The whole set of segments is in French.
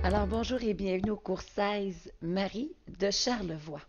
Alors bonjour et bienvenue au cours 16 Marie de Charlevoix.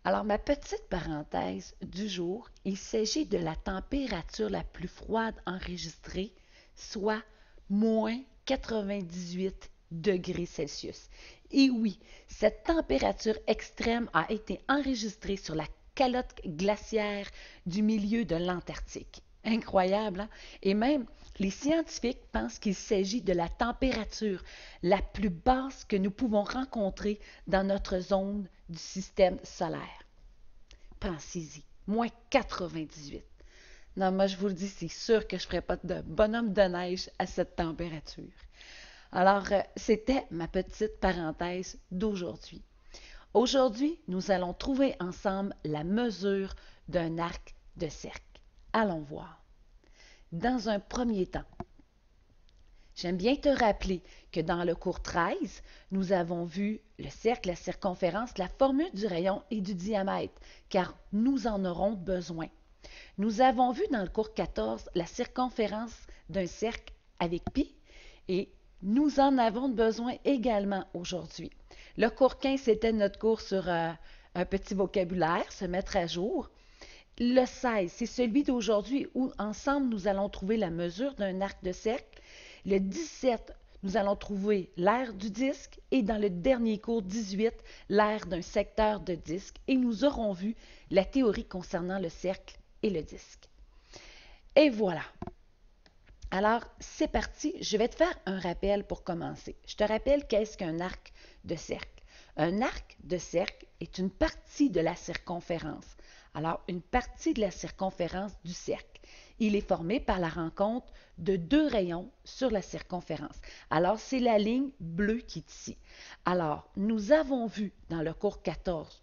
Alors ma petite parenthèse du jour, il s'agit de la température la plus froide enregistrée, soit moins 98 degrés Celsius. Et oui, cette température extrême a été enregistrée sur la calotte glaciaire du milieu de l'Antarctique. Incroyable, hein? Et même les scientifiques pensent qu'il s'agit de la température la plus basse que nous pouvons rencontrer dans notre zone du système solaire. Pensez-y, moins 98. Non, moi je vous le dis, c'est sûr que je ne ferai pas de bonhomme de neige à cette température. Alors, c'était ma petite parenthèse d'aujourd'hui. Aujourd'hui, nous allons trouver ensemble la mesure d'un arc de cercle. Allons voir. Dans un premier temps, j'aime bien te rappeler que dans le cours 13, nous avons vu le cercle, la circonférence, la formule du rayon et du diamètre, car nous en aurons besoin. Nous avons vu dans le cours 14 la circonférence d'un cercle avec pi et nous en avons besoin également aujourd'hui. Le cours 15, c'était notre cours sur un petit vocabulaire, se mettre à jour. Le 16, c'est celui d'aujourd'hui où ensemble nous allons trouver la mesure d'un arc de cercle. Le 17, nous allons trouver l'aire du disque et dans le dernier cours 18, l'aire d'un secteur de disque et nous aurons vu la théorie concernant le cercle et le disque. Et voilà. Alors, c'est parti. Je vais te faire un rappel pour commencer. Je te rappelle qu'est-ce qu'un arc de cercle. Un arc de cercle est une partie de la circonférence. Alors, une partie de la circonférence du cercle. Il est formé par la rencontre de deux rayons sur la circonférence. Alors, c'est la ligne bleue qui est ici. Alors, nous avons vu dans le cours 14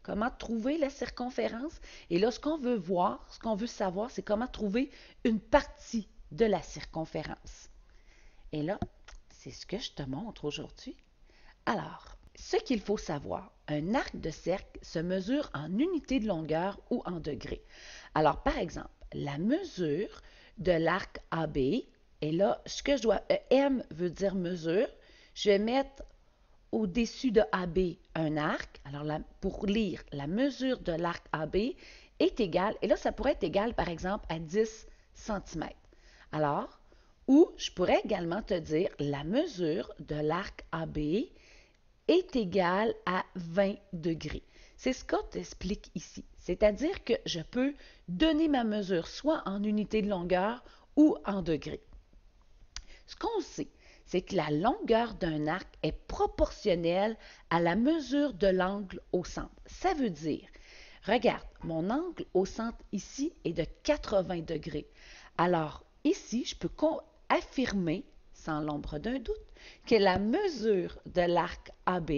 comment trouver la circonférence. Et là, ce qu'on veut voir, ce qu'on veut savoir, c'est comment trouver une partie de la circonférence. Et là, c'est ce que je te montre aujourd'hui. Alors, ce qu'il faut savoir, un arc de cercle se mesure en unités de longueur ou en degrés. Alors, par exemple, la mesure de l'arc AB, et là, ce que je dois, M veut dire mesure, je vais mettre au-dessus de AB un arc. Alors, pour lire, la mesure de l'arc AB est égale, et là, ça pourrait être égal, par exemple, à 10 cm. Alors, ou je pourrais également te dire la mesure de l'arc AB est égale à 20 degrés. C'est ce qu'on t'explique ici. C'est-à-dire que je peux donner ma mesure soit en unité de longueur ou en degrés. Ce qu'on sait, c'est que la longueur d'un arc est proportionnelle à la mesure de l'angle au centre. Ça veut dire, regarde, mon angle au centre ici est de 80 degrés. Alors, ici, je peux affirmer, sans l'ombre d'un doute, que la mesure de l'arc AB,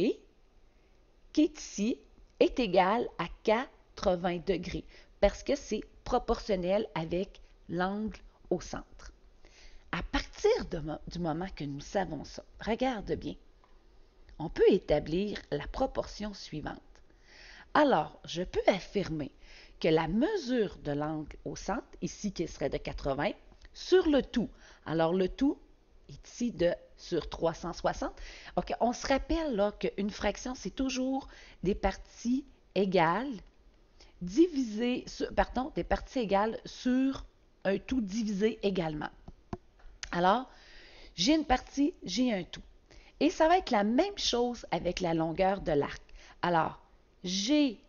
qui est ici, est égale à 80 degrés, parce que c'est proportionnel avec l'angle au centre. À partir du moment que nous savons ça, regarde bien, on peut établir la proportion suivante. Alors, je peux affirmer que la mesure de l'angle au centre, ici qui serait de 80, sur le tout. Alors, le tout est ici sur 360. OK, on se rappelle là qu'une fraction, c'est toujours des parties égales divisées, des parties égales sur un tout divisé également. Alors, j'ai une partie, j'ai un tout. Et ça va être la même chose avec la longueur de l'arc. Alors, j'ai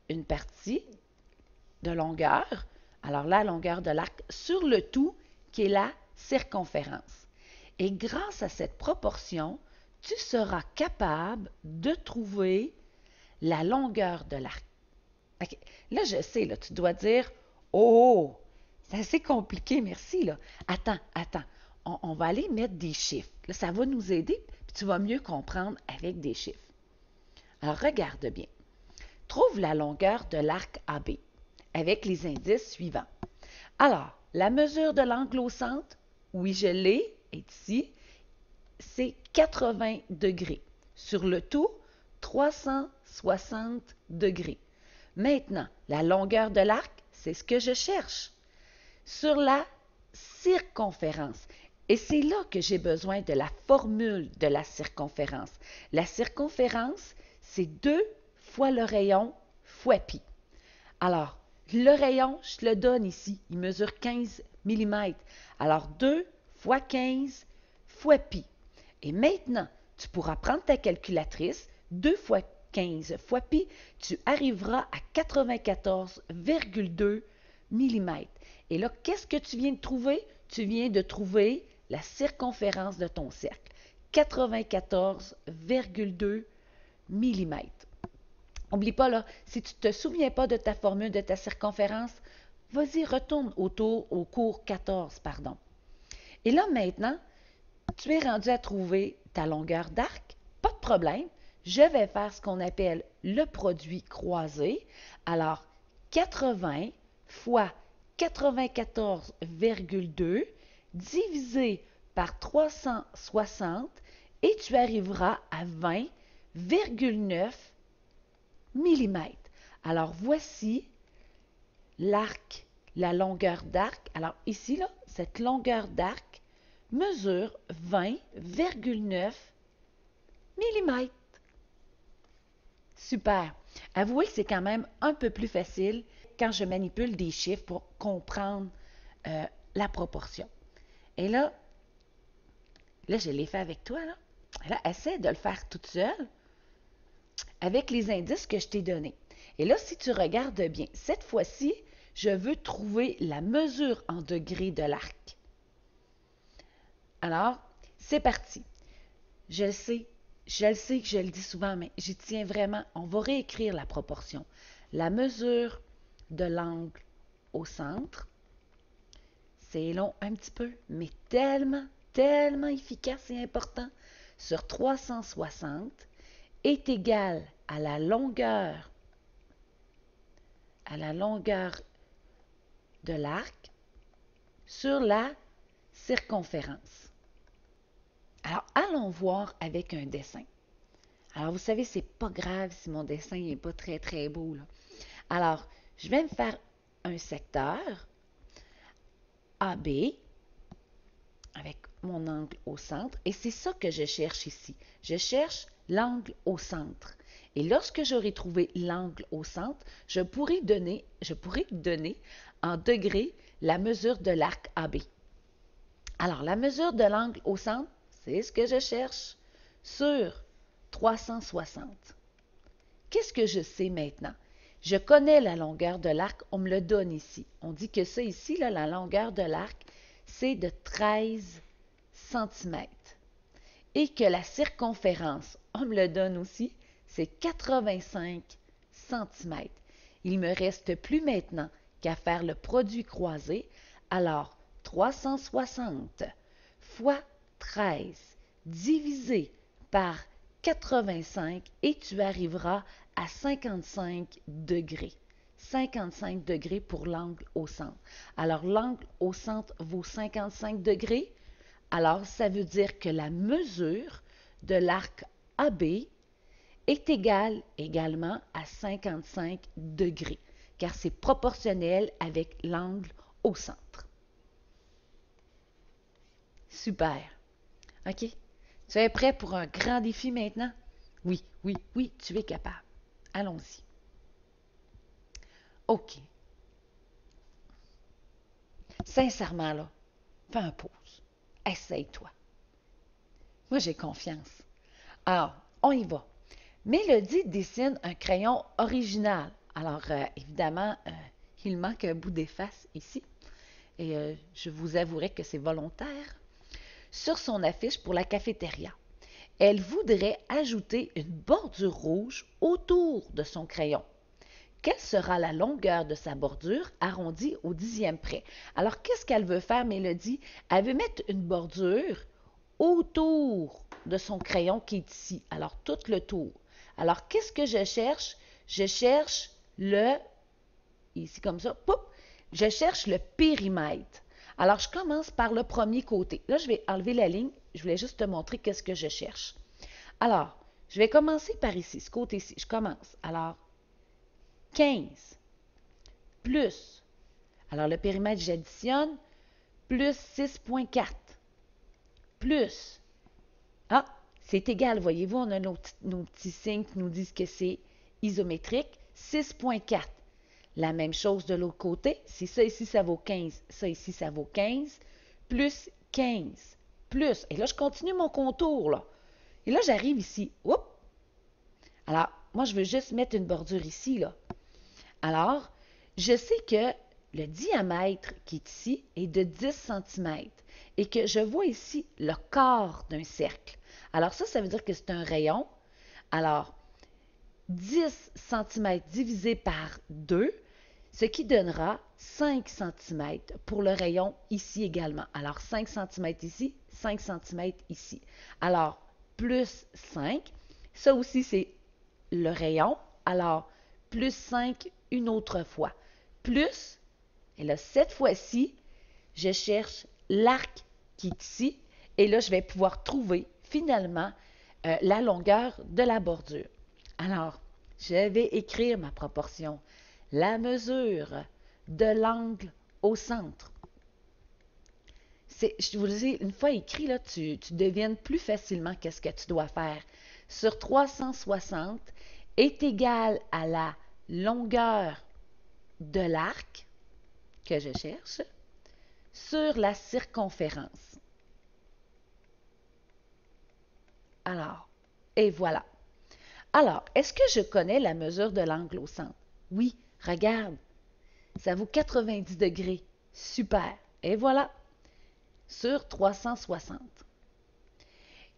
une partie de longueur, alors la longueur de l'arc sur le tout qui est la circonférence. Et grâce à cette proportion, tu seras capable de trouver la longueur de l'arc. Okay. Là, je sais, là, tu dois dire, oh, c'est assez compliqué, merci. Là. Attends. On va aller mettre des chiffres. Là, ça va nous aider, puis tu vas mieux comprendre avec des chiffres. Alors, regarde bien. Trouve la longueur de l'arc AB avec les indices suivants. Alors, la mesure de l'angle au centre, oui, je l'ai, est ici, c'est 80 degrés. Sur le tout, 360 degrés. Maintenant, la longueur de l'arc, c'est ce que je cherche. Sur la circonférence. Et c'est là que j'ai besoin de la formule de la circonférence. La circonférence, c'est 2 fois le rayon fois pi. Alors, le rayon, je te le donne ici, il mesure 15 mm. Alors, 2 fois 15 fois pi. Et maintenant, tu pourras prendre ta calculatrice, 2 fois 15 fois pi, tu arriveras à 94,2 mm. Et là, qu'est-ce que tu viens de trouver? Tu viens de trouver la circonférence de ton cercle, 94,2 mm. N'oublie pas, là, si tu ne te souviens pas de ta formule de ta circonférence, vas-y, retourne au cours 14, pardon. Et là, maintenant, tu es rendu à trouver ta longueur d'arc. Pas de problème. Je vais faire ce qu'on appelle le produit croisé. Alors, 80 fois 94,2 divisé par 360 et tu arriveras à 20,9 mm. Alors, voici l'arc, la longueur d'arc. Alors, ici, là, cette longueur d'arc mesure 20,9 mm. Super. Avouez que c'est quand même un peu plus facile quand je manipule des chiffres pour comprendre la proportion. Et là, je l'ai fait avec toi. Là, essaie de le faire toute seule avec les indices que je t'ai donnés. Et là, si tu regardes bien, cette fois-ci, je veux trouver la mesure en degrés de l'arc. Alors, c'est parti. Je le sais que je le dis souvent, mais j'y tiens vraiment. On va réécrire la proportion. La mesure de l'angle au centre, c'est long un petit peu, mais tellement efficace et important, sur 360 est égal à la longueur de l'arc sur la circonférence. Alors, allons voir avec un dessin. Alors, vous savez, c'est pas grave si mon dessin n'est pas très beau, là. Alors, je vais me faire un secteur AB avec mon angle au centre. Et c'est ça que je cherche ici. Je cherche l'angle au centre. Et lorsque j'aurai trouvé l'angle au centre, je pourrai donner en degrés la mesure de l'arc AB. Alors, la mesure de l'angle au centre, c'est ce que je cherche sur 360. Qu'est-ce que je sais maintenant? Je connais la longueur de l'arc, on me le donne ici. On dit que ça ici, là, la longueur de l'arc, c'est de 13 cm. Et que la circonférence, on me le donne aussi, c'est 85 cm. Il ne me reste plus maintenant qu'à faire le produit croisé. Alors, 360 fois 13 divisé par 85 et tu arriveras à 55 degrés. 55 degrés pour l'angle au centre. Alors, l'angle au centre vaut 55 degrés. Alors, ça veut dire que la mesure de l'arc AB est égale également à 55 degrés, car c'est proportionnel avec l'angle au centre. Super. OK? Tu es prêt pour un grand défi maintenant? Oui, tu es capable. Allons-y. OK. Sincèrement, là, fais un pause. Essaye-toi. Moi, j'ai confiance. Alors, on y va. Mélodie dessine un crayon original. Alors, évidemment, il manque un bout d'efface ici. Et je vous avouerai que c'est volontaire. Sur son affiche pour la cafétéria, elle voudrait ajouter une bordure rouge autour de son crayon. Quelle sera la longueur de sa bordure arrondie au 10e près? Alors, qu'est-ce qu'elle veut faire, Mélodie? Elle veut mettre une bordure autour de son crayon qui est ici. Alors, tout le tour. Alors, qu'est-ce que je cherche? Je cherche ici comme ça, poup, je cherche le périmètre. Alors, je commence par le premier côté. Là, je vais enlever la ligne. Je voulais juste te montrer qu'est-ce que je cherche. Alors, je vais commencer par ici, ce côté-ci. Je commence. Alors, 15 plus, alors le périmètre, j'additionne, plus 6,4. plus, ah, c'est égal, voyez-vous, on a nos petits signes qui nous disent que c'est isométrique, 6,4. La même chose de l'autre côté, si ça ici, ça vaut 15, ça ici, ça vaut 15, plus 15, plus, et là, je continue mon contour, là. Et là, j'arrive ici, oups. Alors, moi, je veux juste mettre une bordure ici, là. Alors, je sais que le diamètre qui est ici est de 10 cm et que je vois ici le quart d'un cercle. Alors ça veut dire que c'est un rayon. Alors, 10 cm divisé par 2, ce qui donnera 5 cm pour le rayon ici également. Alors, 5 cm ici, 5 cm ici. Alors, plus 5, ça aussi c'est le rayon. Alors, plus 5 une autre fois. Plus, et là, cette fois-ci, je cherche l'arc qui est ici. Et là, je vais pouvoir trouver finalement la longueur de la bordure. Alors, je vais écrire ma proportion. La mesure de l'angle au centre. Je vous le dis, une fois écrit, là, tu devines plus facilement qu'est-ce que tu dois faire. Sur 360 est égal à la longueur de l'arc que je cherche sur la circonférence. Alors, et voilà. Alors, est-ce que je connais la mesure de l'angle au centre? Oui, regarde, ça vaut 90 degrés. Super. Et voilà, sur 360.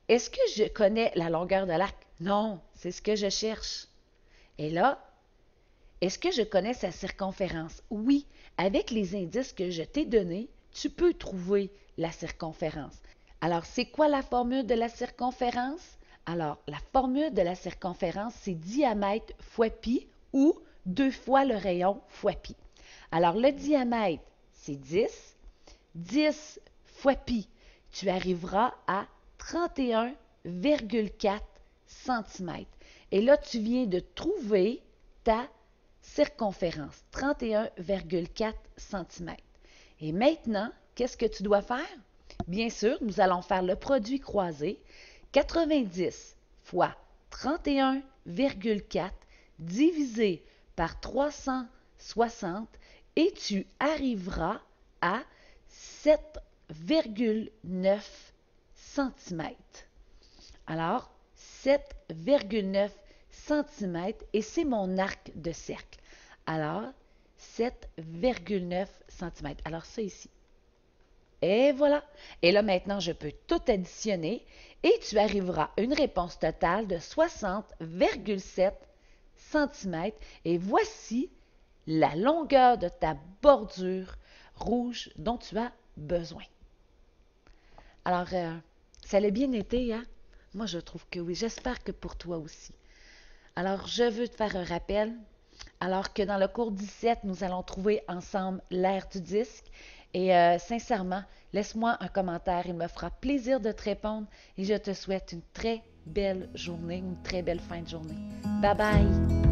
Est-ce que je connais la longueur de l'arc? Non, c'est ce que je cherche. Et là, est-ce que je connais sa circonférence? Oui, avec les indices que je t'ai donnés, tu peux trouver la circonférence. Alors, c'est quoi la formule de la circonférence? Alors, la formule de la circonférence, c'est diamètre fois pi ou 2 fois le rayon fois pi. Alors, le diamètre, c'est 10. 10 fois pi, tu arriveras à 31,4 cm. Et là, tu viens de trouver ta circonférence, 31,4 cm. Et maintenant, qu'est-ce que tu dois faire? Bien sûr, nous allons faire le produit croisé. 90 fois 31,4 divisé par 360 et tu arriveras à 7,9 cm. Alors, 7,9 cm et c'est mon arc de cercle. Alors, 7,9 cm. Alors, ça ici. Et voilà. Et là, maintenant, je peux tout additionner et tu arriveras à une réponse totale de 60,7 cm. Et voici la longueur de ta bordure rouge dont tu as besoin. Alors, ça l'a bien été, hein? Moi, je trouve que oui. J'espère que pour toi aussi. Alors, je veux te faire un rappel. Alors que dans le cours 17, nous allons trouver ensemble l'aire du disque. Et sincèrement, laisse-moi un commentaire. Il me fera plaisir de te répondre. Et je te souhaite une très belle journée, une très belle fin de journée. Bye bye!